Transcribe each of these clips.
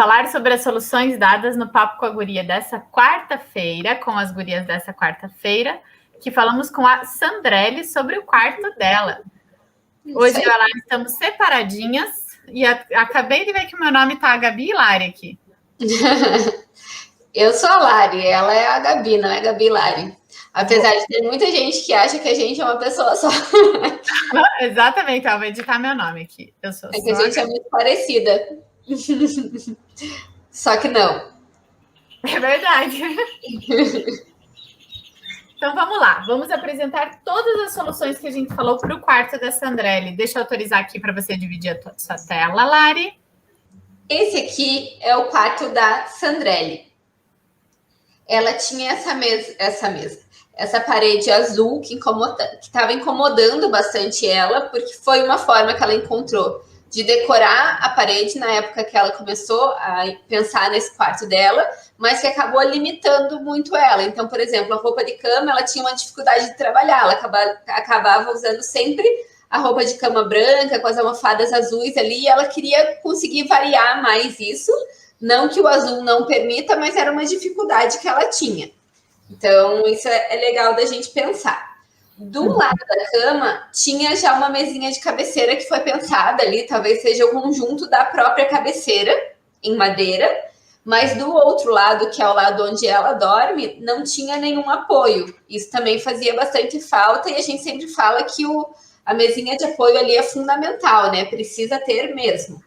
falar sobre as soluções dadas no Papo com a Guria dessa quarta-feira, com as gurias dessa quarta-feira, que falamos com a Sandrelli sobre o quarto dela. Hoje eu e a Lari estamos separadinhas e acabei de ver que o meu nome tá a Gabi e Lari aqui. Eu sou a Lari, ela é a Gabi, não é a Gabi e Lari. Apesar de ter muita gente que acha que a gente é uma pessoa só. Exatamente, eu vou editar meu nome aqui. Eu sou É que a gente é muito parecida. Só que não. É verdade. Então vamos lá, vamos apresentar todas as soluções que a gente falou para o quarto da Sandrelli. Deixa eu autorizar aqui para você dividir a sua tela, Lari. Esse aqui é o quarto da Sandrelli. Ela tinha essa parede azul que estava incomodando bastante ela, porque foi uma forma que ela encontrou de decorar a parede na época que ela começou a pensar nesse quarto dela, mas que acabou limitando muito ela. Então, por exemplo, a roupa de cama, ela tinha uma dificuldade de trabalhar, ela acabava usando sempre a roupa de cama branca, com as almofadas azuis ali, e ela queria conseguir variar mais isso, não que o azul não permita, mas era uma dificuldade que ela tinha. Então, isso é legal da gente pensar. Do lado da cama, tinha já uma mesinha de cabeceira que foi pensada ali, talvez seja o conjunto da própria cabeceira, em madeira, mas do outro lado, que é o lado onde ela dorme, não tinha nenhum apoio. Isso também fazia bastante falta, e a gente sempre fala que a mesinha de apoio ali é fundamental, né? Precisa ter mesmo.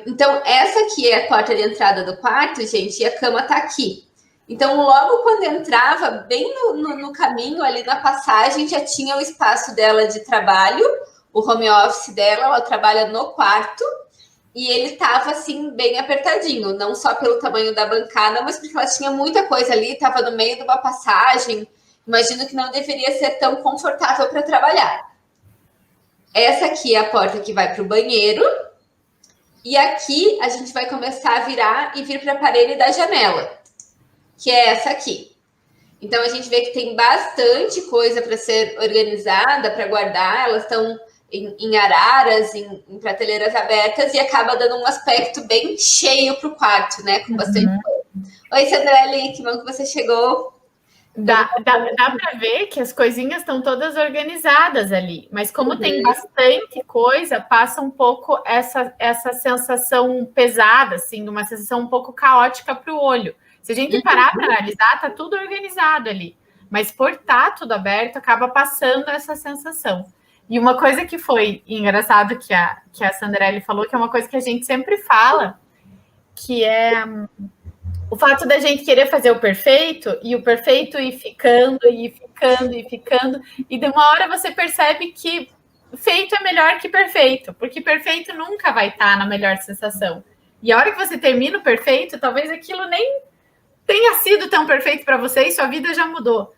Então, essa aqui é a porta de entrada do quarto, gente, e a cama tá aqui. Então, logo quando entrava, bem no caminho, ali na passagem, já tinha o espaço dela de trabalho, o home office dela, ela trabalha no quarto, e ele estava, assim, bem apertadinho, não só pelo tamanho da bancada, mas porque ela tinha muita coisa ali, estava no meio de uma passagem, imagino que não deveria ser tão confortável para trabalhar. Essa aqui é a porta que vai para o banheiro, e aqui a gente vai começar a virar e vir para a parede da janela, que é essa aqui. Então a gente vê que tem bastante coisa para ser organizada, para guardar, elas estão em araras, em prateleiras abertas, e acaba dando um aspecto bem cheio para o quarto, né? Com bastante coisa. Oi, Sandrelli, que bom que você chegou. Dá para ver que as coisinhas estão todas organizadas ali, mas como tem bastante coisa, passa um pouco essa sensação pesada, assim, uma sensação um pouco caótica para o olho. Se a gente parar para analisar, tá tudo organizado ali, mas por estar tudo aberto, acaba passando essa sensação. E uma coisa que foi engraçado que a Sandrelli falou, que é uma coisa que a gente sempre fala, que é o fato da gente querer fazer o perfeito, e o perfeito ir ficando, e de uma hora você percebe que feito é melhor que perfeito, porque perfeito nunca vai estar na melhor sensação. E a hora que você termina o perfeito, talvez aquilo nem tenha sido tão perfeito para você e sua vida já mudou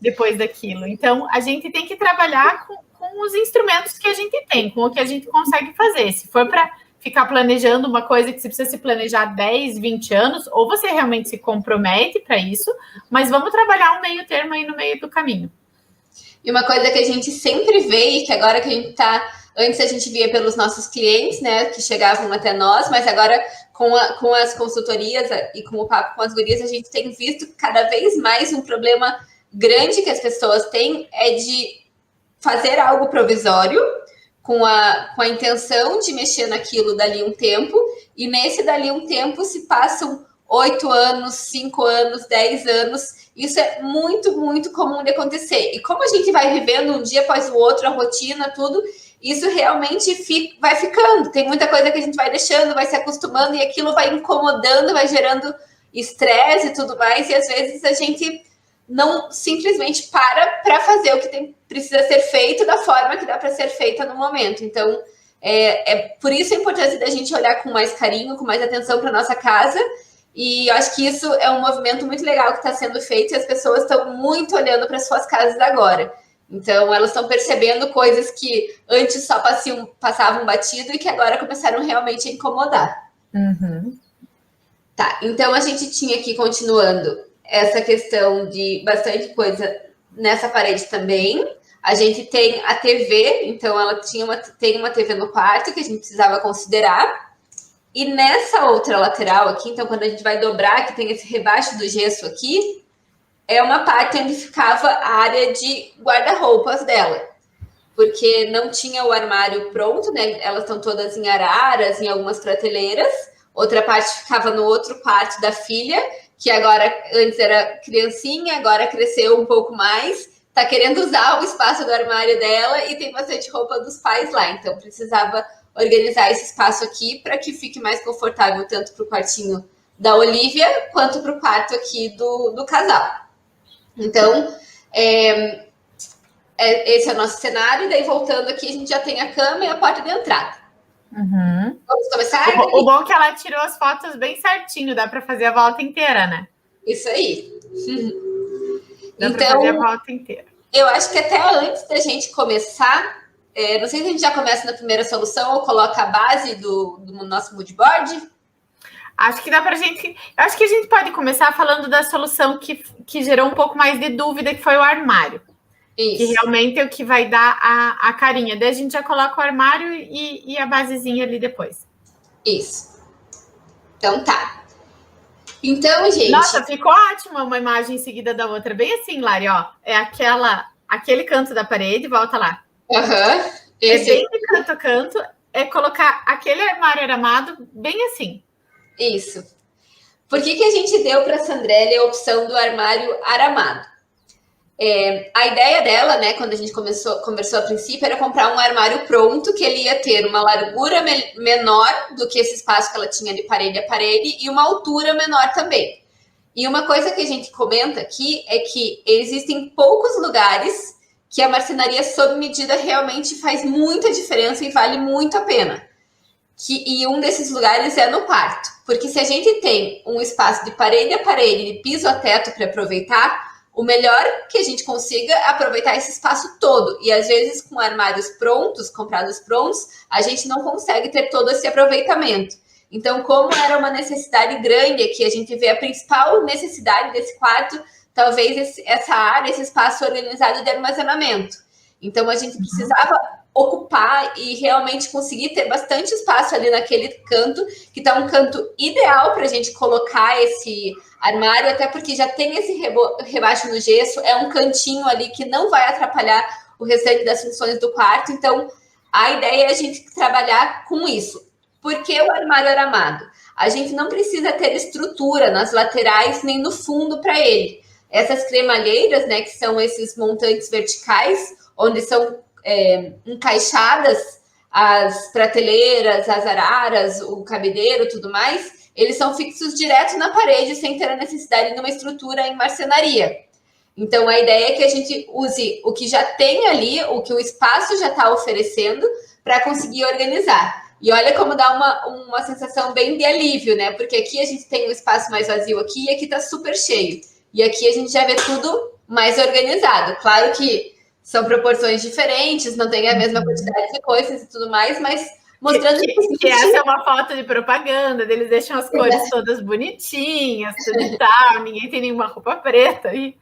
depois daquilo. Então, a gente tem que trabalhar com os instrumentos que a gente tem, com o que a gente consegue fazer. Se for para ficar planejando uma coisa que você precisa se planejar 10, 20 anos, ou você realmente se compromete para isso, mas vamos trabalhar um meio termo aí no meio do caminho. E uma coisa que a gente sempre vê, e que agora que a gente está... Antes a gente via pelos nossos clientes, né, que chegavam até nós, mas agora com as consultorias e com o papo com as gurias, a gente tem visto cada vez mais um problema grande que as pessoas têm é de fazer algo provisório, com a intenção de mexer naquilo dali um tempo, e nesse dali um tempo se passam 8 anos, 5 anos, 10 anos. Isso é muito, muito comum de acontecer. E como a gente vai vivendo um dia após o outro, a rotina, tudo, isso realmente vai ficando. Tem muita coisa que a gente vai deixando, vai se acostumando, e aquilo vai incomodando, vai gerando estresse e tudo mais, e às vezes a gente não simplesmente para fazer o que precisa ser feito da forma que dá para ser feita no momento. Então, por isso a importância da gente olhar com mais carinho, com mais atenção para nossa casa. E eu acho que isso é um movimento muito legal que está sendo feito, e as pessoas estão muito olhando para suas casas agora. Então, elas estão percebendo coisas que antes só passavam batido e que agora começaram realmente a incomodar. Tá, então a gente tinha aqui, continuando, essa questão de bastante coisa nessa parede também. A gente tem a TV, então ela tem uma TV no quarto que a gente precisava considerar. E nessa outra lateral aqui, então quando a gente vai dobrar, que tem esse rebaixo do gesso aqui, é uma parte onde ficava a área de guarda-roupas dela. Porque não tinha o armário pronto, né? Elas estão todas em araras, em algumas prateleiras. Outra parte ficava no outro quarto da filha, que agora, antes era criancinha, agora cresceu um pouco mais, tá querendo usar o espaço do armário dela e tem bastante roupa dos pais lá. Então, precisava organizar esse espaço aqui para que fique mais confortável tanto para o quartinho da Olivia quanto para o quarto aqui do casal. Então, esse é o nosso cenário. E daí, voltando aqui, a gente já tem a cama e a porta de entrada. Uhum. Vamos começar? O bom é que ela tirou as fotos bem certinho, dá para fazer a volta inteira, né? Isso aí. Dá para fazer a volta inteira. Eu acho que até antes da gente começar, não sei se a gente já começa na primeira solução ou coloca a base do nosso mood board. Acho que dá pra gente. Acho que a gente pode começar falando da solução que gerou um pouco mais de dúvida, que foi o armário. Isso. Que realmente é o que vai dar a carinha. Daí a gente já coloca o armário e a basezinha ali depois. Isso. Então tá. Então, gente. Nossa, ficou ótima uma imagem em seguida da outra. Bem assim, Lari, ó. É aquele canto da parede, volta lá. Uhum. É bem de canto a canto, é colocar aquele armário aramado bem assim. Isso. Por que a gente deu para a Sandrelli a opção do armário aramado? A ideia dela, né, quando a gente conversou a princípio, era comprar um armário pronto, que ele ia ter uma largura menor do que esse espaço que ela tinha de parede a parede e uma altura menor também. E uma coisa que a gente comenta aqui é que existem poucos lugares que a marcenaria sob medida realmente faz muita diferença e vale muito a pena. E um desses lugares é no quarto. Porque se a gente tem um espaço de parede a parede, de piso a teto para aproveitar, o melhor que a gente consiga é aproveitar esse espaço todo. E às vezes com armários prontos, comprados prontos, a gente não consegue ter todo esse aproveitamento. Então, como era uma necessidade grande aqui, a gente vê a principal necessidade desse quarto, talvez essa área, esse espaço organizado de armazenamento. Então, a gente precisava ocupar e realmente conseguir ter bastante espaço ali naquele canto, que está um canto ideal para a gente colocar esse armário, até porque já tem esse rebaixo no gesso, é um cantinho ali que não vai atrapalhar o restante das funções do quarto. Então, a ideia é a gente trabalhar com isso. Por que o armário aramado? A gente não precisa ter estrutura nas laterais nem no fundo para ele. Essas cremalheiras, né, que são esses montantes verticais, onde são encaixadas as prateleiras, as araras, o cabideiro, tudo mais, eles são fixos direto na parede, sem ter a necessidade de uma estrutura em marcenaria. Então, a ideia é que a gente use o que já tem ali, o que o espaço já está oferecendo, para conseguir organizar. E olha como dá uma sensação bem de alívio, né? Porque aqui a gente tem um espaço mais vazio aqui e aqui está super cheio. E aqui a gente já vê tudo mais organizado. Claro que são proporções diferentes, não tem a mesma quantidade de coisas e tudo mais, mas mostrando que essa é uma foto de propaganda, eles deixam as cores todas bonitinhas, tudo e tal, ninguém tem nenhuma roupa preta aí.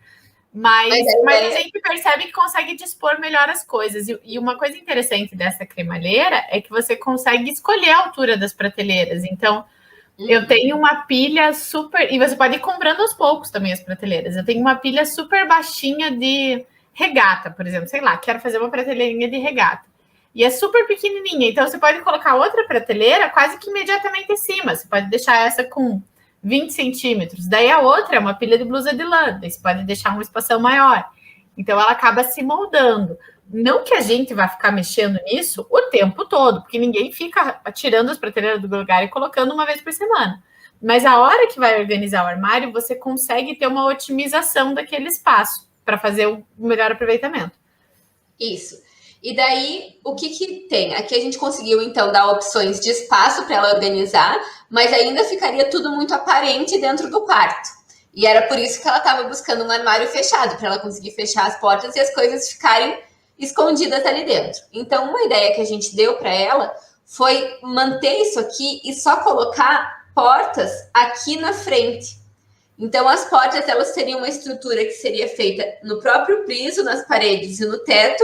Mas a gente percebe que consegue dispor melhor as coisas. E uma coisa interessante dessa cremalheira é que você consegue escolher a altura das prateleiras. Então, eu tenho uma pilha super... E você pode ir comprando aos poucos também as prateleiras. Eu tenho uma pilha super baixinha de regata, por exemplo. Sei lá, quero fazer uma prateleirinha de regata. E é super pequenininha. Então, você pode colocar outra prateleira quase que imediatamente em cima. Você pode deixar essa com 20 centímetros. Daí a outra é uma pilha de blusa de lã. Daí você pode deixar uma espação maior. Então, ela acaba se moldando. Não que a gente vá ficar mexendo nisso o tempo todo, porque ninguém fica tirando as prateleiras do lugar e colocando uma vez por semana. Mas a hora que vai organizar o armário, você consegue ter uma otimização daquele espaço para fazer o melhor aproveitamento. Isso. E daí, o que tem? Aqui a gente conseguiu, então, dar opções de espaço para ela organizar, mas ainda ficaria tudo muito aparente dentro do quarto. E era por isso que ela estava buscando um armário fechado, para ela conseguir fechar as portas e as coisas ficarem escondidas ali dentro. Então, uma ideia que a gente deu para ela foi manter isso aqui e só colocar portas aqui na frente. Então, as portas, elas teriam uma estrutura que seria feita no próprio piso, nas paredes e no teto,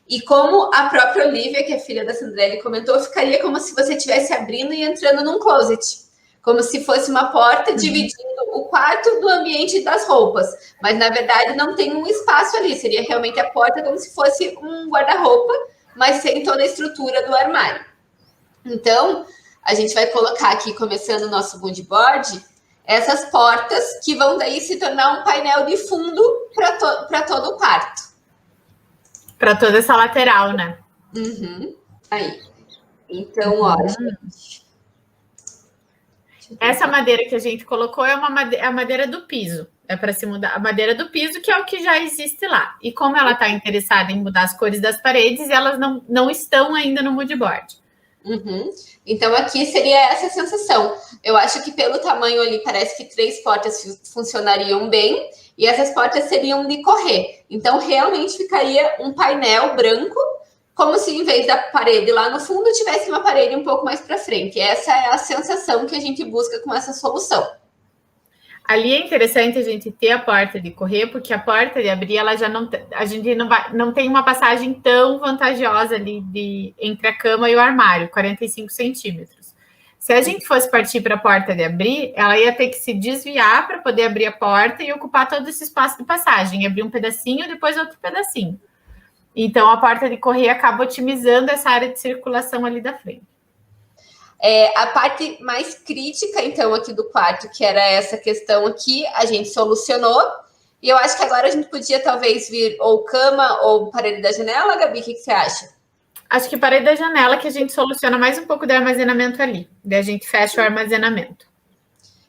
E como a própria Olivia, que é filha da Sandrelli, comentou, ficaria como se você estivesse abrindo e entrando num closet. Como se fosse uma porta dividindo o quarto do ambiente das roupas. Mas, na verdade, não tem um espaço ali. Seria realmente a porta como se fosse um guarda-roupa, mas sem toda a estrutura do armário. Então, a gente vai colocar aqui, começando o nosso mood board, essas portas que vão daí se tornar um painel de fundo para todo o quarto. Para toda essa lateral, né? Aí. Então, ó, gente. Essa madeira que a gente colocou é a madeira do piso. É para se mudar a madeira do piso, que é o que já existe lá. E como ela está interessada em mudar as cores das paredes, elas não estão ainda no mood board. Então, aqui seria essa sensação. Eu acho que pelo tamanho ali, parece que 3 portas funcionariam bem, e essas portas seriam de correr. Então, realmente ficaria um painel branco, como se em vez da parede lá no fundo, tivesse uma parede um pouco mais para frente. Essa é a sensação que a gente busca com essa solução. Ali é interessante a gente ter a porta de correr, porque a porta de abrir, ela já não, a gente não tem uma passagem tão vantajosa ali entre a cama e o armário, 45 centímetros. Se a gente fosse partir para a porta de abrir, ela ia ter que se desviar para poder abrir a porta e ocupar todo esse espaço de passagem, abrir um pedacinho, depois outro pedacinho. Então, a porta de correr acaba otimizando essa área de circulação ali da frente. A parte mais crítica, então, aqui do quarto, que era essa questão aqui, a gente solucionou. E eu acho que agora a gente podia, talvez, vir ou cama ou parede da janela, Gabi, o que você acha? Acho que parede da janela que a gente soluciona mais um pouco do armazenamento ali. Daí a gente fecha o armazenamento.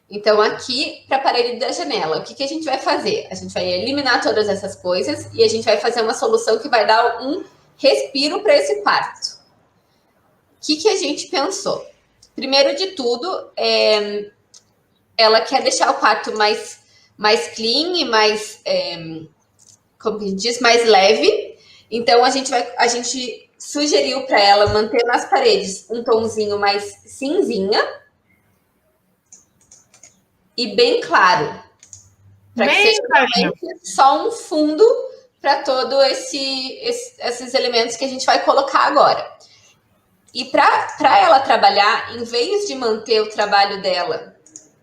Então, aqui, para a parede da janela, o que a gente vai fazer? A gente vai eliminar todas essas coisas e a gente vai fazer uma solução que vai dar um respiro para esse quarto. O que a gente pensou? Primeiro de tudo, ela quer deixar o quarto mais clean e mais, como a gente diz, mais leve. Então, a gente sugeriu para ela manter nas paredes um tomzinho mais cinzinha e bem claro. Para que seja realmente só um fundo para todos esses elementos que a gente vai colocar agora. E para ela trabalhar, em vez de manter o trabalho dela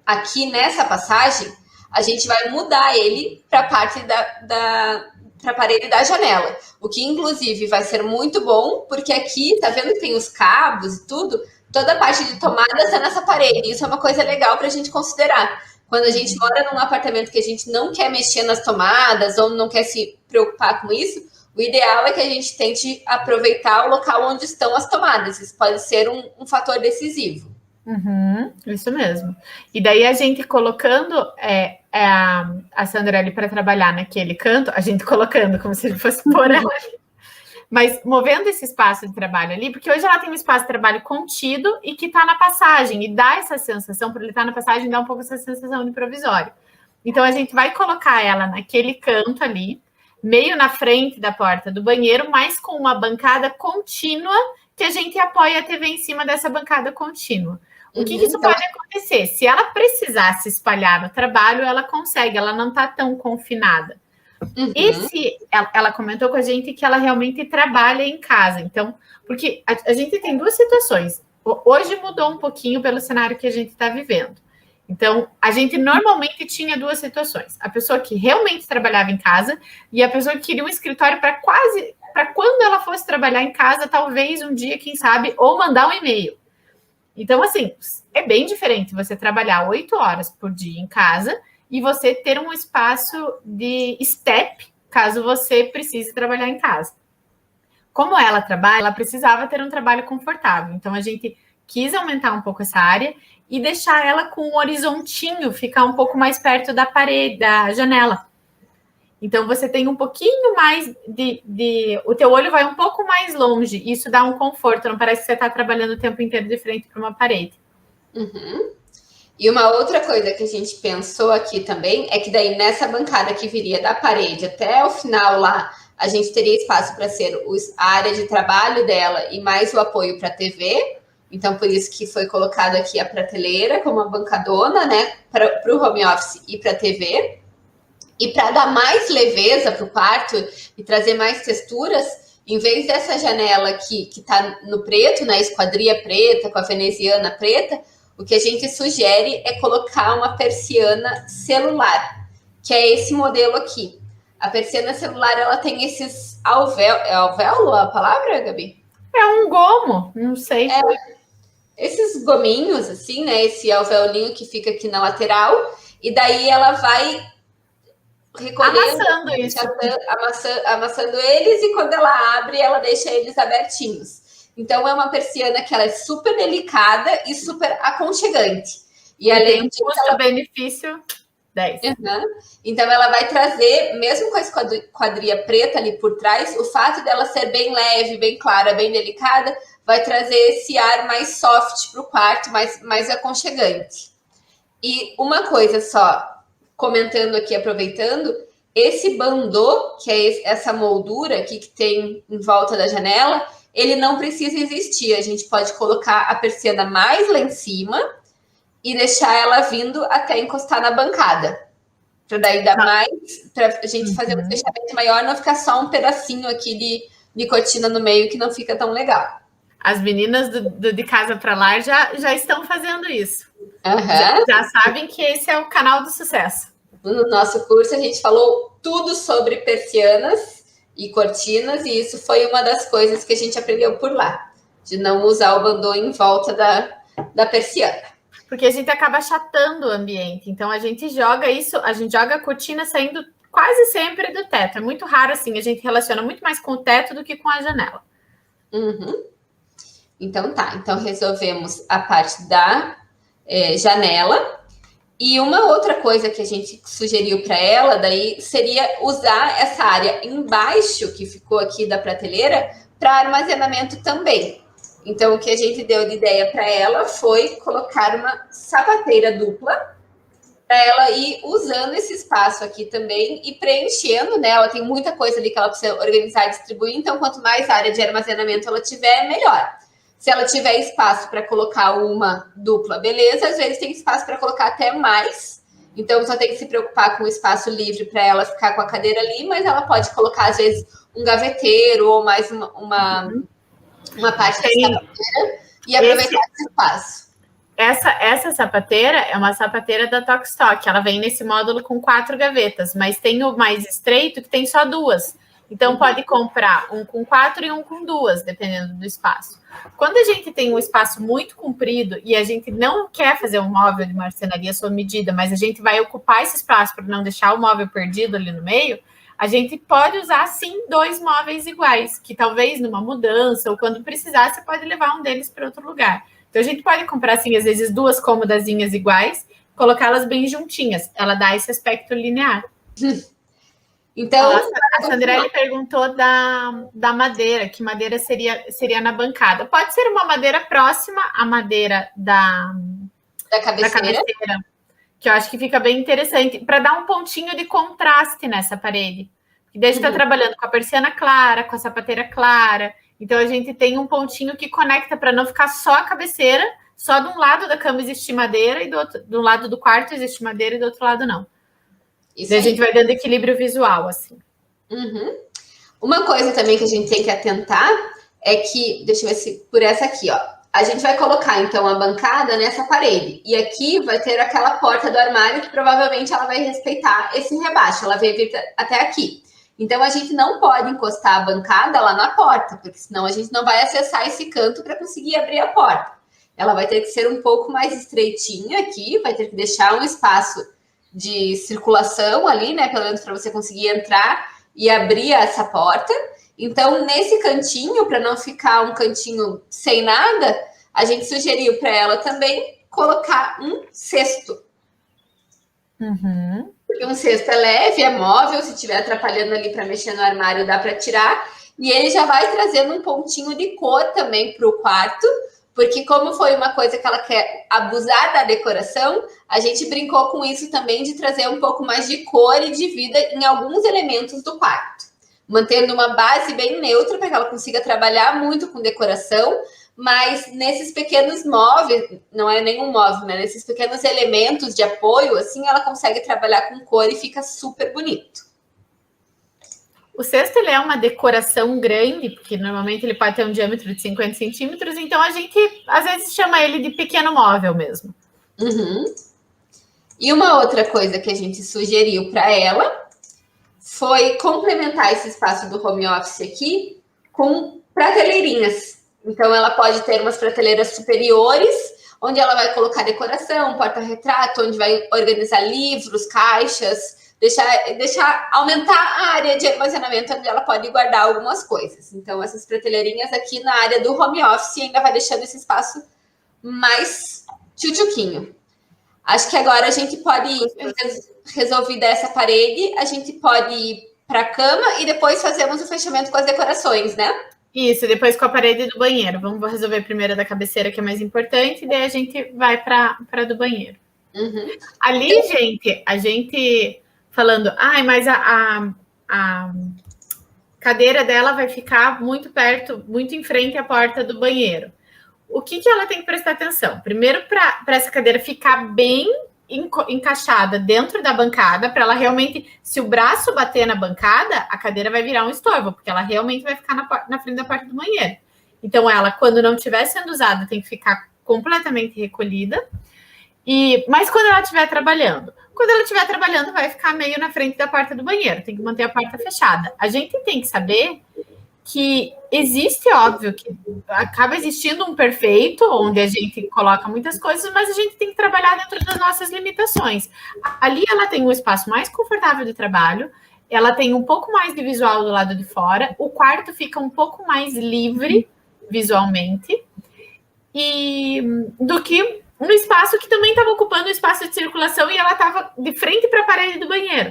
aqui nessa passagem, a gente vai mudar ele para a parte para a parede da janela. O que, inclusive, vai ser muito bom, porque aqui, tá vendo que tem os cabos e tudo? Toda a parte de tomada está nessa parede. Isso é uma coisa legal para a gente considerar. Quando a gente mora num apartamento que a gente não quer mexer nas tomadas ou não quer se preocupar com isso, o ideal é que a gente tente aproveitar o local onde estão as tomadas. Isso pode ser um fator decisivo. Isso mesmo. E daí a gente colocando a Sandrelli para trabalhar naquele canto, a gente colocando como se ele fosse por ela ali, mas movendo esse espaço de trabalho ali, porque hoje ela tem um espaço de trabalho contido e que está na passagem, e dá essa sensação, por ele estar na passagem, dá um pouco essa sensação de provisório. Então a gente vai colocar ela naquele canto ali, meio na frente da porta do banheiro, mas com uma bancada contínua que a gente apoia a TV em cima dessa bancada contínua. O que isso pode acontecer? Se ela precisar se espalhar no trabalho, ela consegue, ela não está tão confinada. E se ela comentou com a gente que ela realmente trabalha em casa, então, porque a gente tem duas situações. Hoje mudou um pouquinho pelo cenário que a gente está vivendo. Então, a gente normalmente tinha duas situações. A pessoa que realmente trabalhava em casa e a pessoa que queria um escritório para quando ela fosse trabalhar em casa, talvez um dia, quem sabe, ou mandar um e-mail. Então, assim, é bem diferente você trabalhar 8 horas por dia em casa e você ter um espaço de step, caso você precise trabalhar em casa. Como ela trabalha, ela precisava ter um trabalho confortável. Então, a gente quis aumentar um pouco essa área e deixar ela com um horizontinho, ficar um pouco mais perto da parede, da janela. Então, você tem um pouquinho mais o teu olho vai um pouco mais longe. Isso dá um conforto, não parece que você está trabalhando o tempo inteiro de frente para uma parede. E uma outra coisa que a gente pensou aqui também é que daí nessa bancada que viria da parede até o final lá, a gente teria espaço para ser a área de trabalho dela e mais o apoio para a TV. Então, por isso que foi colocado aqui a prateleira como uma bancadona, né, para o home office e para a TV. E para dar mais leveza para o quarto e trazer mais texturas, Em vez dessa janela aqui, que está no preto, na esquadria preta, com a veneziana preta, o que a gente sugere é colocar uma persiana celular, que é esse modelo aqui. A persiana celular, ela tem esses alvéolos. É alvéolo a palavra, Gabi? É um gomo, não sei. Esses gominhos, assim, né? Esse alvéolinho que fica aqui na lateral. E daí ela vai recolhendo, amassando eles, e quando ela abre, ela deixa eles abertinhos. Então, é uma persiana que ela é super delicada e super aconchegante. E além disso, custo-benefício 10. Então, ela vai trazer, mesmo com a esquadria preta ali por trás, o fato dela ser bem leve, bem clara, bem delicada, vai trazer esse ar mais soft para o quarto, mais aconchegante. E uma coisa só, comentando aqui, aproveitando, esse bandô, que é essa moldura aqui que tem em volta da janela, ele não precisa existir. A gente pode colocar a persiana mais lá em cima e deixar ela vindo até encostar na bancada. Para daí dar mais, para a gente fazer um fechamento maior, não ficar só um pedacinho aqui de cortina no meio, que não fica tão legal. As meninas de Casa para Lar já estão fazendo isso. Já sabem que esse é o canal do sucesso. No nosso curso, a gente falou tudo sobre persianas e cortinas, e isso foi uma das coisas que a gente aprendeu por lá, de não usar o bandô em volta da persiana. Porque a gente acaba achatando o ambiente. Então, a gente joga a cortina saindo quase sempre do teto. É muito raro, assim, a gente relaciona muito mais com o teto do que com a janela. Então, tá. Então, resolvemos a parte da janela. E uma outra coisa que a gente sugeriu para ela, daí, seria usar essa área embaixo, que ficou aqui da prateleira, para armazenamento também. Então, o que a gente deu de ideia para ela foi colocar uma sapateira dupla, para ela ir usando esse espaço aqui também e preenchendo, né? Ela tem muita coisa ali que ela precisa organizar e distribuir, então, quanto mais área de armazenamento ela tiver, melhor. Se ela tiver espaço para colocar uma dupla, beleza. Às vezes tem espaço para colocar até mais. Então, só tem que se preocupar com o espaço livre para ela ficar com a cadeira ali, mas ela pode colocar, às vezes, um gaveteiro ou mais uma parte da sapateira e aproveitar esse espaço. Essa sapateira é uma sapateira da Tokstok. Ela vem nesse módulo com 4 gavetas, mas tem o mais estreito que tem só 2. Então, pode comprar um com 4 e um com 2, dependendo do espaço. Quando a gente tem um espaço muito comprido e a gente não quer fazer um móvel de marcenaria à sua medida, mas a gente vai ocupar esse espaço para não deixar o móvel perdido ali no meio, a gente pode usar, sim, 2 móveis iguais, que talvez numa mudança ou quando precisar, você pode levar um deles para outro lugar. Então, a gente pode comprar, assim, às vezes 2 cômodazinhas iguais, colocá-las bem juntinhas. Ela dá esse aspecto linear. Então, a Sandrelli perguntou da madeira, que madeira seria na bancada. Pode ser uma madeira próxima à madeira da cabeceira, que eu acho que fica bem interessante, para dar um pontinho de contraste nessa parede. E daí a gente está trabalhando com a persiana clara, com a sapateira clara. Então, a gente tem um pontinho que conecta para não ficar só a cabeceira, só de um lado da cama existe madeira e do lado do quarto existe madeira e do outro lado não. Daí a gente vai dando equilíbrio visual, assim. Uma coisa também que a gente tem que atentar é que, deixa eu ver se por essa aqui, ó. A gente vai colocar, então, a bancada nessa parede. E aqui vai ter aquela porta do armário que provavelmente ela vai respeitar esse rebaixo. Ela vai vir até aqui. Então, a gente não pode encostar a bancada lá na porta, porque senão a gente não vai acessar esse canto para conseguir abrir a porta. Ela vai ter que ser um pouco mais estreitinha aqui, vai ter que deixar um espaço de circulação ali, né? Pelo menos para você conseguir entrar e abrir essa porta. Então, nesse cantinho, para não ficar um cantinho sem nada, a gente sugeriu para ela também colocar um cesto. Porque um cesto é leve, é móvel, se estiver atrapalhando ali para mexer no armário, dá para tirar. E ele já vai trazendo um pontinho de cor também para o quarto, porque como foi uma coisa que ela quer abusar da decoração, a gente brincou com isso também de trazer um pouco mais de cor e de vida em alguns elementos do quarto. Mantendo uma base bem neutra para que ela consiga trabalhar muito com decoração, mas nesses pequenos móveis, não é nenhum móvel, né? Nesses pequenos elementos de apoio, assim, ela consegue trabalhar com cor e fica super bonito. O cesto ele é uma decoração grande, porque normalmente ele pode ter um diâmetro de 50 centímetros, então a gente às vezes chama ele de pequeno móvel mesmo. Uhum. E uma outra coisa que a gente sugeriu para ela foi complementar esse espaço do home office aqui com prateleirinhas. Então ela pode ter umas prateleiras superiores, onde ela vai colocar decoração, porta-retrato, onde vai organizar livros, caixas, deixar aumentar a área de armazenamento onde ela pode guardar algumas coisas. Então, essas prateleirinhas aqui na área do home office ainda vai deixando esse espaço mais tchutchuquinho. Acho que agora a gente pode, resolvida essa parede, a gente pode ir para a cama e depois fazemos o fechamento com as decorações, né? Isso, depois com a parede do banheiro. Vamos resolver primeiro a da cabeceira, que é mais importante, e daí a gente vai para a do banheiro. Uhum. Ali, gente, a gente falando, mas a cadeira dela vai ficar muito perto, muito em frente à porta do banheiro. O que ela tem que prestar atenção? Primeiro, para essa cadeira ficar bem encaixada dentro da bancada, para ela realmente, se o braço bater na bancada, a cadeira vai virar um estorvo, porque ela realmente vai ficar na frente da porta do banheiro. Então, ela, quando não estiver sendo usada, tem que ficar completamente recolhida. Mas quando ela estiver trabalhando, vai ficar meio na frente da porta do banheiro, tem que manter a porta fechada. A gente tem que saber que existe, óbvio, que acaba existindo um perfeito, onde a gente coloca muitas coisas, mas a gente tem que trabalhar dentro das nossas limitações. Ali ela tem um espaço mais confortável de trabalho, ela tem um pouco mais de visual do lado de fora, o quarto fica um pouco mais livre visualmente, e do que um espaço que também estava ocupando o espaço de circulação e ela estava de frente para a parede do banheiro.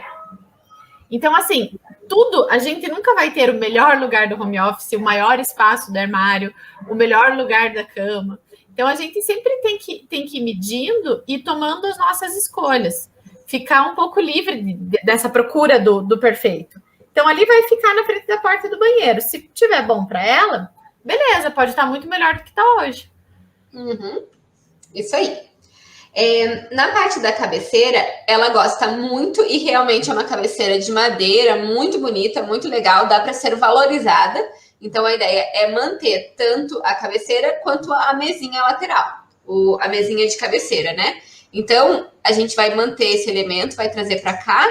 Então, assim, tudo, a gente nunca vai ter o melhor lugar do home office, o maior espaço do armário, o melhor lugar da cama. Então, a gente sempre tem que ir medindo e tomando as nossas escolhas. Ficar um pouco livre dessa procura do perfeito. Então, ali vai ficar na frente da porta do banheiro. Se tiver bom para ela, beleza, pode estar muito melhor do que está hoje. Uhum. Isso aí. Na parte da cabeceira, ela gosta muito e realmente é uma cabeceira de madeira, muito bonita, muito legal, dá para ser valorizada. Então, a ideia é manter tanto a cabeceira quanto a mesinha lateral, a mesinha de cabeceira, né? Então, a gente vai manter esse elemento, vai trazer para cá.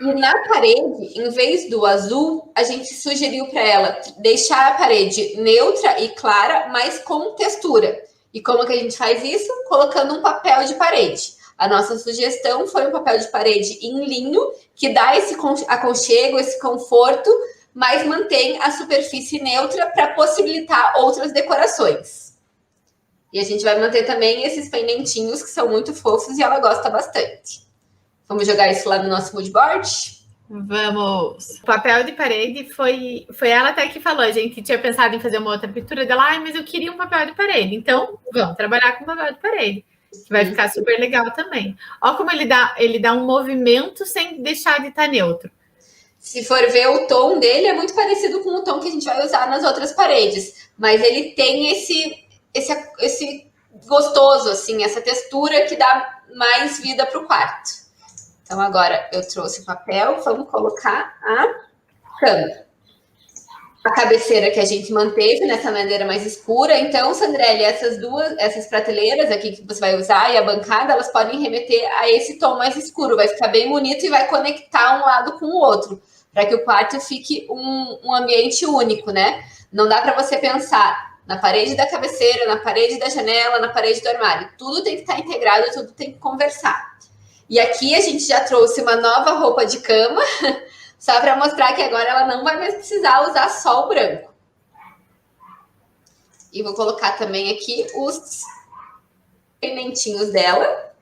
E na parede, em vez do azul, a gente sugeriu para ela deixar a parede neutra e clara, mas com textura. E como que a gente faz isso? Colocando um papel de parede. A nossa sugestão foi um papel de parede em linho, que dá esse aconchego, esse conforto, mas mantém a superfície neutra para possibilitar outras decorações. E a gente vai manter também esses pendentinhos que são muito fofos e ela gosta bastante. Vamos jogar isso lá no nosso mood board? Vamos! O papel de parede foi ela até que falou. A gente tinha pensado em fazer uma outra pintura dela, mas eu queria um papel de parede. Então, vamos trabalhar com papel de parede, que vai ficar super legal também. Olha como ele dá um movimento sem deixar de estar neutro. Se for ver o tom dele, é muito parecido com o tom que a gente vai usar nas outras paredes. Mas ele tem esse gostoso, assim, essa textura que dá mais vida para o quarto. Então, agora eu trouxe o papel, vamos colocar a cama. A cabeceira que a gente manteve nessa madeira mais escura. Então, Sandrelli, essas prateleiras aqui que você vai usar e a bancada, elas podem remeter a esse tom mais escuro. Vai ficar bem bonito e vai conectar um lado com o outro, para que o quarto fique um ambiente único, né? Não dá para você pensar na parede da cabeceira, na parede da janela, na parede do armário. Tudo tem que estar integrado, tudo tem que conversar. E aqui a gente já trouxe uma nova roupa de cama, só para mostrar que agora ela não vai mais precisar usar só o branco. E vou colocar também aqui os pendentinhos dela.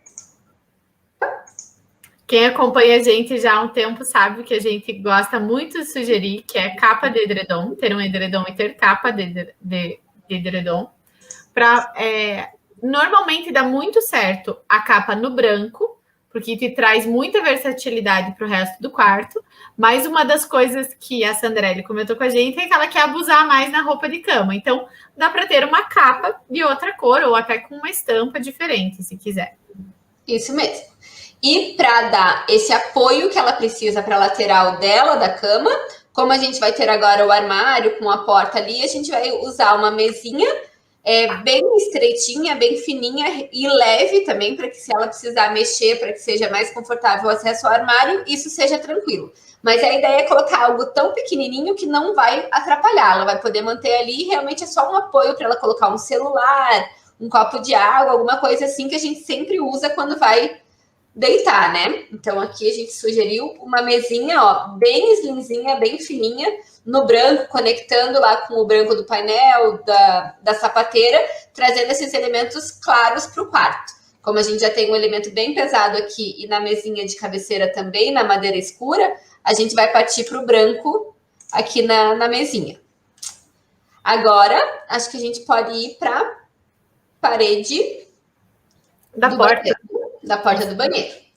Quem acompanha a gente já há um tempo sabe que a gente gosta muito de sugerir, que é capa de edredom, ter um edredom e ter capa de edredom. Normalmente dá muito certo a capa no branco, porque te traz muita versatilidade para o resto do quarto. Mas uma das coisas que a Sandrelli comentou com a gente é que ela quer abusar mais na roupa de cama. Então, dá para ter uma capa de outra cor ou até com uma estampa diferente, se quiser. Isso mesmo. E para dar esse apoio que ela precisa para a lateral dela, da cama, como a gente vai ter agora o armário com a porta ali, a gente vai usar uma mesinha bem estreitinha, bem fininha e leve também, para que se ela precisar mexer, para que seja mais confortável o acesso ao armário, isso seja tranquilo. Mas a ideia é colocar algo tão pequenininho que não vai atrapalhar. Ela vai poder manter ali, realmente é só um apoio para ela colocar um celular, um copo de água, alguma coisa assim que a gente sempre usa quando vai deitar, né? Então aqui a gente sugeriu uma mesinha, ó, bem slimzinha, bem fininha, no branco, conectando lá com o branco do painel, da sapateira, trazendo esses elementos claros para o quarto. Como a gente já tem um elemento bem pesado aqui e na mesinha de cabeceira também, na madeira escura, a gente vai partir para o branco aqui na mesinha. Agora, acho que a gente pode ir para a parede da porta do banheiro.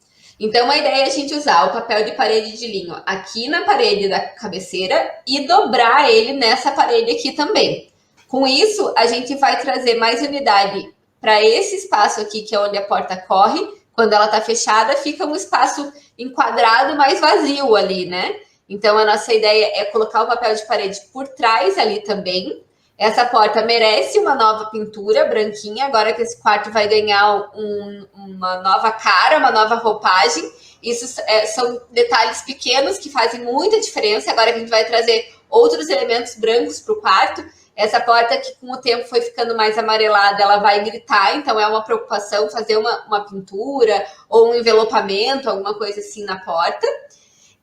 Então, a ideia é a gente usar o papel de parede de linho aqui na parede da cabeceira e dobrar ele nessa parede aqui também. Com isso, a gente vai trazer mais unidade para esse espaço aqui, que é onde a porta corre. Quando ela está fechada, fica um espaço enquadrado, mais vazio ali, né? Então, a nossa ideia é colocar o papel de parede por trás ali também. Essa porta merece uma nova pintura branquinha, agora que esse quarto vai ganhar uma nova cara, uma nova roupagem. Isso são detalhes pequenos que fazem muita diferença. Agora que a gente vai trazer outros elementos brancos para o quarto. Essa porta que com o tempo foi ficando mais amarelada, ela vai gritar, então é uma preocupação fazer uma pintura ou um envelopamento, alguma coisa assim na porta.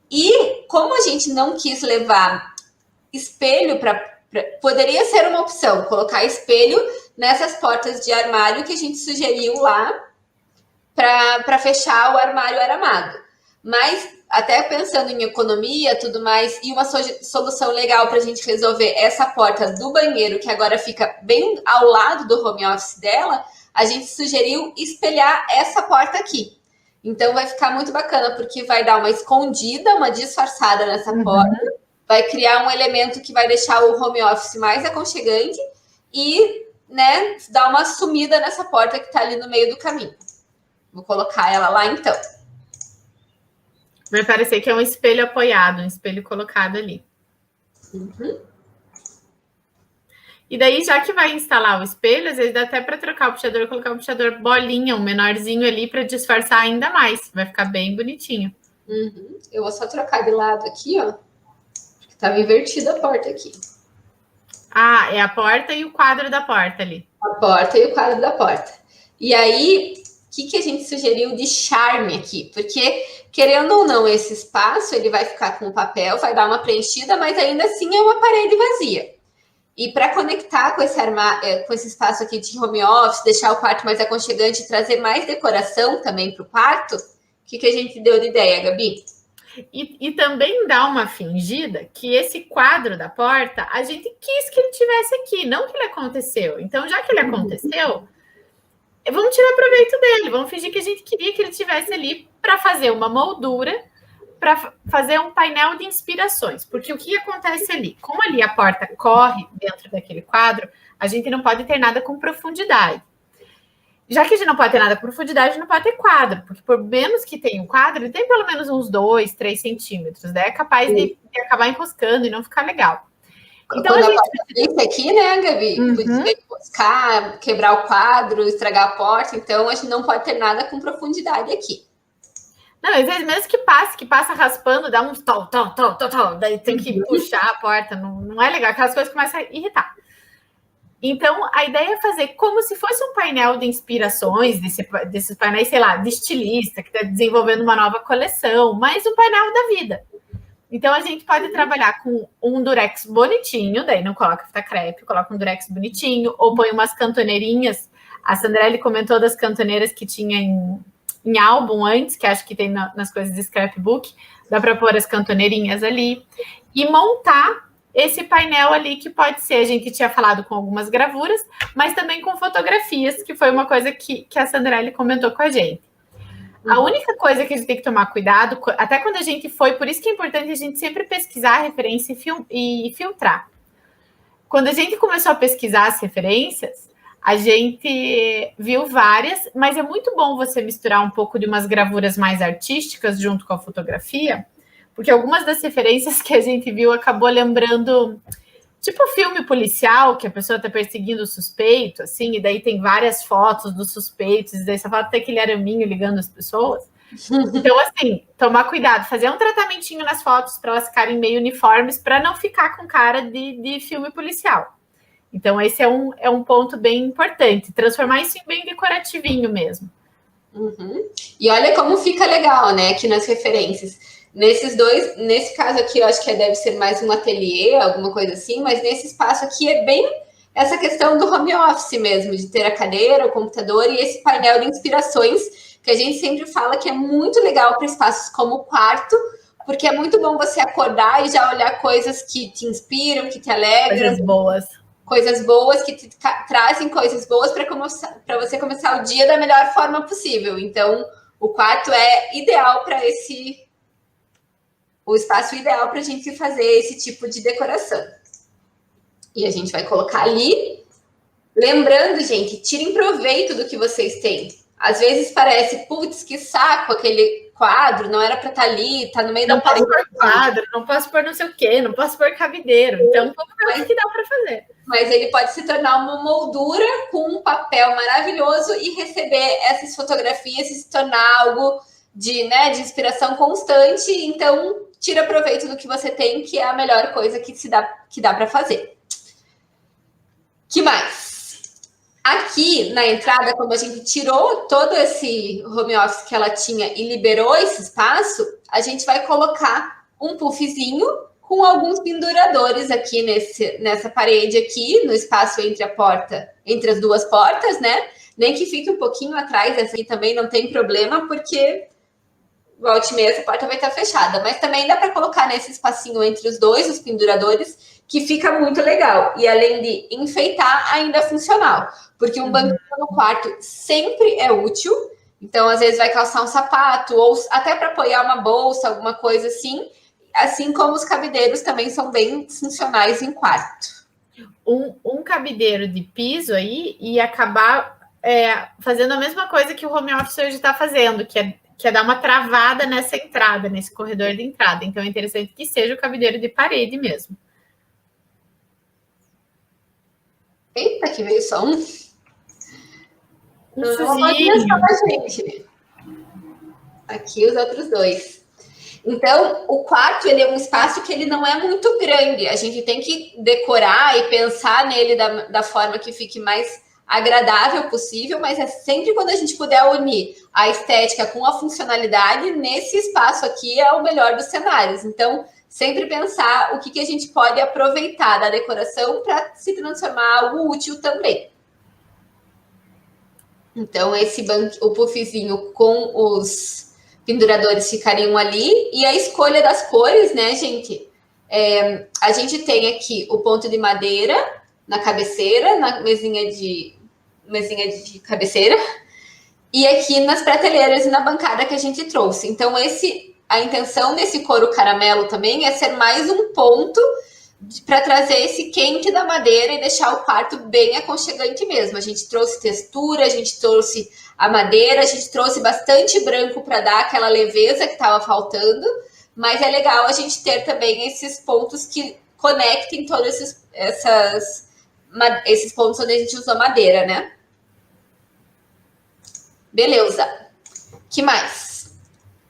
E como a gente não quis levar espelho poderia ser uma opção, colocar espelho nessas portas de armário que a gente sugeriu lá para fechar o armário aramado. Mas até pensando em economia, tudo mais, e uma solução legal para a gente resolver essa porta do banheiro, que agora fica bem ao lado do home office dela, a gente sugeriu espelhar essa porta aqui. Então vai ficar muito bacana, porque vai dar uma escondida, uma disfarçada nessa porta, vai criar um elemento que vai deixar o home office mais aconchegante e, né, dar uma sumida nessa porta que está ali no meio do caminho. Vou colocar ela lá, então. Vai parecer que é um espelho apoiado, um espelho colocado ali. E daí, já que vai instalar o espelho, às vezes dá até para trocar o puxador e colocar um puxador bolinha, um menorzinho ali, para disfarçar ainda mais. Vai ficar bem bonitinho. Eu vou só trocar de lado aqui, ó. Estava invertida a porta aqui. Ah, é a porta e o quadro da porta ali. A porta e o quadro da porta. E aí, o que a gente sugeriu de charme aqui? Porque, querendo ou não, esse espaço, ele vai ficar com o papel, vai dar uma preenchida, mas ainda assim é uma parede vazia. E para conectar com esse espaço aqui de home office, deixar o quarto mais aconchegante e trazer mais decoração também para o quarto, o que a gente deu de ideia, Gabi? E também dá uma fingida que esse quadro da porta, a gente quis que ele tivesse aqui, não que ele aconteceu. Então, já que ele aconteceu, vamos tirar proveito dele, vamos fingir que a gente queria que ele tivesse ali para fazer uma moldura, para fazer um painel de inspirações. Porque o que acontece ali? Como ali a porta corre dentro daquele quadro, a gente não pode ter nada com profundidade. Já que a gente não pode ter nada com profundidade, não pode ter quadro, porque por menos que tenha um quadro, ele tem pelo menos uns 2, 3 centímetros, né? É capaz de acabar enroscando e não ficar legal. Então, quando a gente aqui, né, Gabi? Podia enroscar, quebrar o quadro, estragar a porta, então a gente não pode ter nada com profundidade aqui. Não, às vezes mesmo que passa raspando, dá uns tom, daí tem que puxar a porta, não é legal, aquelas coisas começam a irritar. Então, a ideia é fazer como se fosse um painel de inspirações, desses painéis, sei lá, de estilista, que está desenvolvendo uma nova coleção, mas um painel da vida. Então, a gente pode trabalhar com um durex bonitinho, daí não coloca fita crepe, coloca um durex bonitinho, ou põe umas cantoneirinhas. A Sandrelli comentou das cantoneiras que tinha em álbum antes, que acho que tem nas coisas de scrapbook, dá para pôr as cantoneirinhas ali, e montar esse painel ali, que pode ser, a gente tinha falado com algumas gravuras, mas também com fotografias, que foi uma coisa que a Sandrelli comentou com a gente. A única coisa que a gente tem que tomar cuidado, até quando a gente foi, por isso que é importante a gente sempre pesquisar a referência e filtrar. Quando a gente começou a pesquisar as referências, A gente viu várias, mas é muito bom você misturar um pouco de umas gravuras mais artísticas junto com a fotografia, porque algumas das referências que a gente viu acabou lembrando, tipo filme policial, que a pessoa está perseguindo o suspeito, assim, e daí tem várias fotos dos suspeitos, e daí só falta ter aquele araminho ligando as pessoas. Então, assim, tomar cuidado, fazer um tratamentinho nas fotos para elas ficarem meio uniformes, para não ficar com cara de filme policial. Então, esse é um ponto bem importante, transformar isso em bem decorativinho mesmo. Uhum. E olha como fica legal, né, aqui nas referências. Nesse caso aqui, eu acho que deve ser mais um ateliê, alguma coisa assim, mas nesse espaço aqui é bem essa questão do home office mesmo, de ter a cadeira, o computador e esse painel de inspirações, que a gente sempre fala que é muito legal para espaços como o quarto, porque é muito bom você acordar e já olhar coisas que te inspiram, que te alegram. Coisas boas que te trazem coisas boas para você começar o dia da melhor forma possível. Então, o quarto é ideal para o espaço ideal para a gente fazer esse tipo de decoração. E a gente vai colocar ali. Lembrando, gente, tirem proveito do que vocês têm. Às vezes parece, putz, que saco aquele quadro, não era para estar ali, tá no meio da parede. Não posso pôr quadro, não posso pôr não sei o quê, não posso pôr cabideiro. Então, vamos ver o que dá para fazer. Mas ele pode se tornar uma moldura com um papel maravilhoso e receber essas fotografias e se tornar algo de inspiração constante. Então, tira proveito do que você tem, que é a melhor coisa que dá para fazer. Que mais? Aqui na entrada, como a gente tirou todo esse home office que ela tinha e liberou esse espaço, a gente vai colocar um puffzinho com alguns penduradores aqui nessa parede aqui, no espaço entre as duas portas, né? Nem que fique um pouquinho atrás, essa aqui também não tem problema, porque volte e meia essa porta vai estar fechada. Mas também dá para colocar nesse espacinho entre os dois, os penduradores, que fica muito legal. E além de enfeitar, ainda é funcional. Porque um banquinho no quarto sempre é útil. Então, às vezes vai calçar um sapato, ou até para apoiar uma bolsa, alguma coisa assim. Assim como os cabideiros também são bem funcionais em quarto. Um cabideiro de piso aí e acabar fazendo a mesma coisa que o home office hoje está fazendo, que é dar uma travada nessa entrada, nesse corredor de entrada. Então, é interessante que seja o cabideiro de parede mesmo. Eita, que veio só um. Gente. Aqui os outros dois. Então, o quarto ele é um espaço que ele não é muito grande. A gente tem que decorar e pensar nele da forma que fique mais agradável possível, mas é sempre quando a gente puder unir a estética com a funcionalidade, nesse espaço aqui é o melhor dos cenários. Então, sempre pensar o que a gente pode aproveitar da decoração para se transformar em algo útil também. Então, o puffzinho com os penduradores ficariam ali. E a escolha das cores, né, gente? A gente tem aqui o ponto de madeira na cabeceira, na mesinha de cabeceira. E aqui nas prateleiras e na bancada que a gente trouxe. Então, a intenção desse couro caramelo também é ser mais um ponto para trazer esse quente da madeira e deixar o quarto bem aconchegante mesmo. A gente trouxe textura, a gente trouxe a madeira, a gente trouxe bastante branco para dar aquela leveza que estava faltando, mas é legal a gente ter também esses pontos que conectem todos esses pontos onde a gente usou madeira, né? Beleza. Que mais?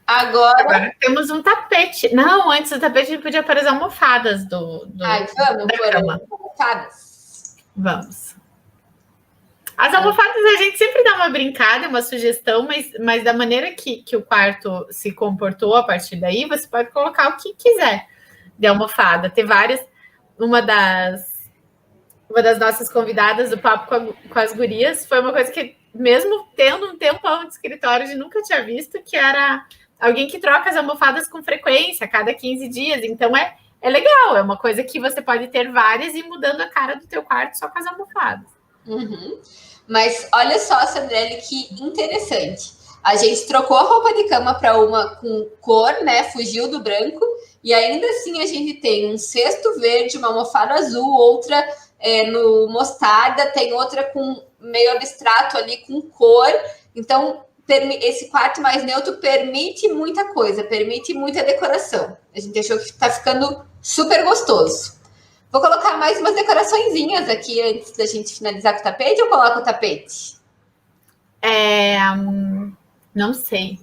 Agora temos um tapete. Não, antes do tapete a gente podia pôr as almofadas vamos pôr almofadas? Vamos. As almofadas a gente sempre dá uma brincada, uma sugestão, mas da maneira que o quarto se comportou a partir daí, você pode colocar o que quiser de almofada. Ter várias. Uma das nossas convidadas do Papo com as Gurias foi uma coisa que, mesmo tendo um tempão de escritório, a gente nunca tinha visto, que era alguém que troca as almofadas com frequência, a cada 15 dias. Então, é legal, é uma coisa que você pode ter várias e ir mudando a cara do teu quarto só com as almofadas. Uhum. Mas olha só, Sandrelli, que interessante. A gente trocou a roupa de cama para uma com cor, né? Fugiu do branco. E ainda assim a gente tem um cesto verde, uma almofada azul, outra no mostarda, tem outra com meio abstrato ali, com cor. Então, esse quarto mais neutro permite muita coisa, permite muita decoração. A gente achou que está ficando super gostoso. Vou colocar mais umas decoraçõezinhas aqui antes da gente finalizar com o tapete, ou coloco o tapete? Não sei.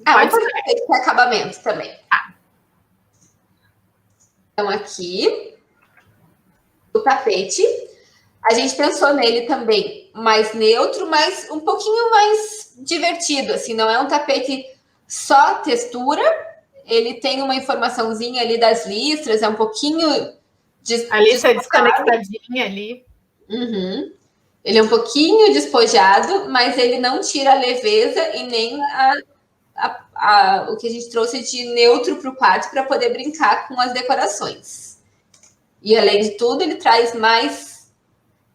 Pode ser tapete para acabamento também. Então, aqui, o tapete. A gente pensou nele também mais neutro, mas um pouquinho mais divertido, assim, não é um tapete só textura, ele tem uma informaçãozinha ali das listras, é um pouquinho... A lista desconectadinha ali. Uhum. Ele é um pouquinho despojado, mas ele não tira a leveza e nem o que a gente trouxe de neutro para o quarto para poder brincar com as decorações. E, além de tudo, ele traz mais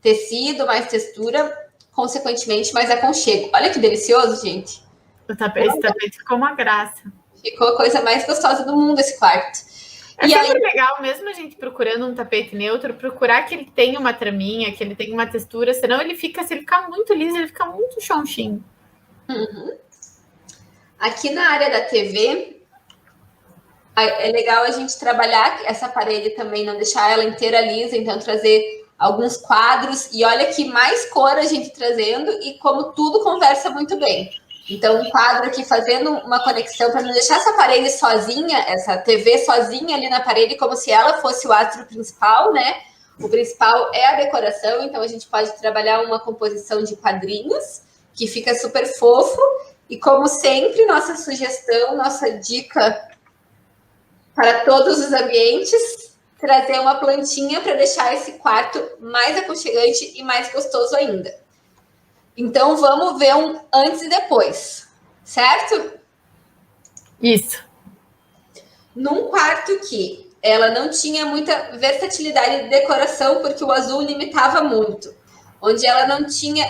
tecido, mais textura, consequentemente, mais aconchego. Olha que delicioso, gente. Esse tapete ficou uma graça. Ficou a coisa mais gostosa do mundo, esse quarto. É sempre legal, mesmo a gente procurando um tapete neutro, procurar que ele tenha uma traminha, que ele tenha uma textura, senão se ele ficar muito liso, ele fica muito chonchinho. Uhum. Aqui na área da TV, é legal a gente trabalhar essa parede também, não deixar ela inteira lisa, então trazer alguns quadros, e olha que mais cor a gente trazendo, e como tudo conversa muito bem. Então, um quadro aqui fazendo uma conexão para não deixar essa parede sozinha, essa TV sozinha ali na parede, como se ela fosse o astro principal, né? O principal é a decoração, então a gente pode trabalhar uma composição de quadrinhos, que fica super fofo, e como sempre, nossa sugestão, nossa dica para todos os ambientes, trazer uma plantinha para deixar esse quarto mais aconchegante e mais gostoso ainda. Então, vamos ver um antes e depois, certo? Isso. Num quarto que ela não tinha muita versatilidade de decoração, porque o azul limitava muito. Onde ela não tinha,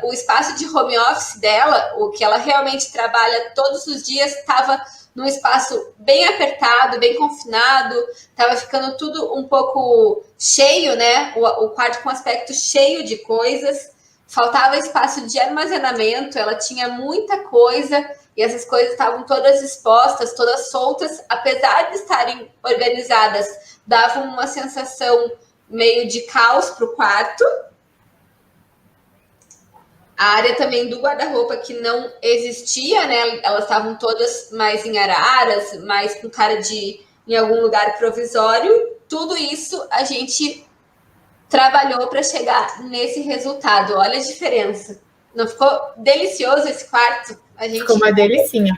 o espaço de home office dela, o que ela realmente trabalha todos os dias, estava num espaço bem apertado, bem confinado, estava ficando tudo um pouco cheio, né? O quarto com aspecto cheio de coisas, faltava espaço de armazenamento, ela tinha muita coisa e essas coisas estavam todas expostas, todas soltas, apesar de estarem organizadas, davam uma sensação meio de caos para o quarto. A área também do guarda-roupa que não existia, né? Elas estavam todas mais em araras, mais com cara de em algum lugar provisório. Tudo isso a gente trabalhou para chegar nesse resultado. Olha a diferença. Não ficou delicioso esse quarto? Ficou uma delicinha.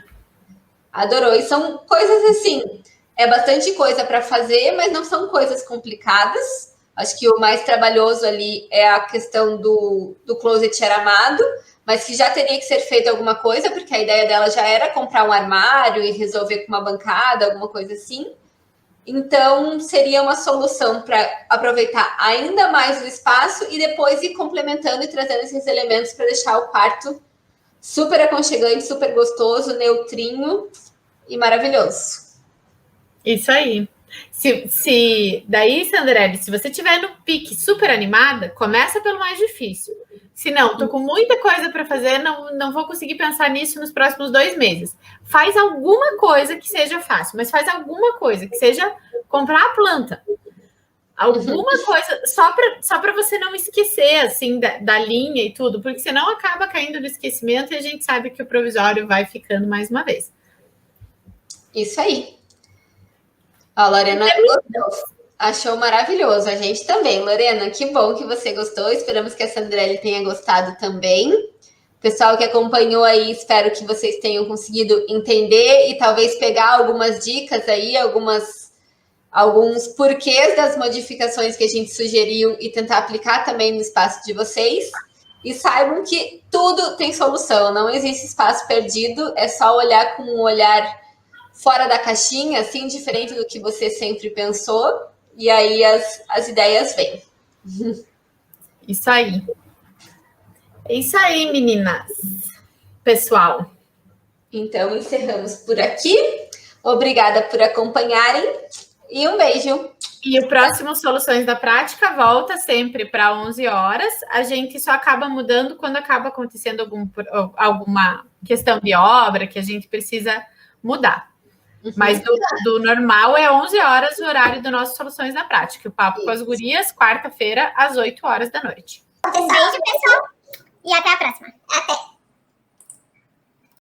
Adorou. E são coisas assim, é bastante coisa para fazer, mas não são coisas complicadas. Acho que o mais trabalhoso ali é a questão do closet aramado, mas que já teria que ser feito alguma coisa, porque a ideia dela já era comprar um armário e resolver com uma bancada, alguma coisa assim. Então, seria uma solução para aproveitar ainda mais o espaço e depois ir complementando e trazendo esses elementos para deixar o quarto super aconchegante, super gostoso, neutrinho e maravilhoso. Isso aí. Daí, Sandrelli, se você estiver no pique super animada, começa pelo mais difícil. Se não, tô com muita coisa para fazer, não vou conseguir pensar nisso nos próximos 2 meses. Faz alguma coisa que seja fácil, mas faz alguma coisa que seja comprar a planta. Alguma coisa, só para você não esquecer, assim, da linha e tudo, porque senão acaba caindo no esquecimento e a gente sabe que o provisório vai ficando mais uma vez. Isso aí. A Lorena gostou, achou maravilhoso. A gente também. Lorena, que bom que você gostou. Esperamos que a Sandrelli tenha gostado também. Pessoal que acompanhou aí, espero que vocês tenham conseguido entender e talvez pegar algumas dicas aí, alguns porquês das modificações que a gente sugeriu e tentar aplicar também no espaço de vocês. E saibam que tudo tem solução, não existe espaço perdido, é só olhar com um olhar fora da caixinha, assim, diferente do que você sempre pensou, e aí as ideias vêm. Isso aí. É isso aí, meninas. Pessoal. Então, encerramos por aqui. Obrigada por acompanharem e um beijo. E o próximo Soluções da Prática volta sempre para 11 horas. A gente só acaba mudando quando acaba acontecendo alguma questão de obra que a gente precisa mudar. Mas do normal é 11 horas o horário do nosso Soluções da Prática. O Papo com as Gurias, quarta-feira, às 8 horas da noite. Um beijo, pessoal. E até a próxima. Até.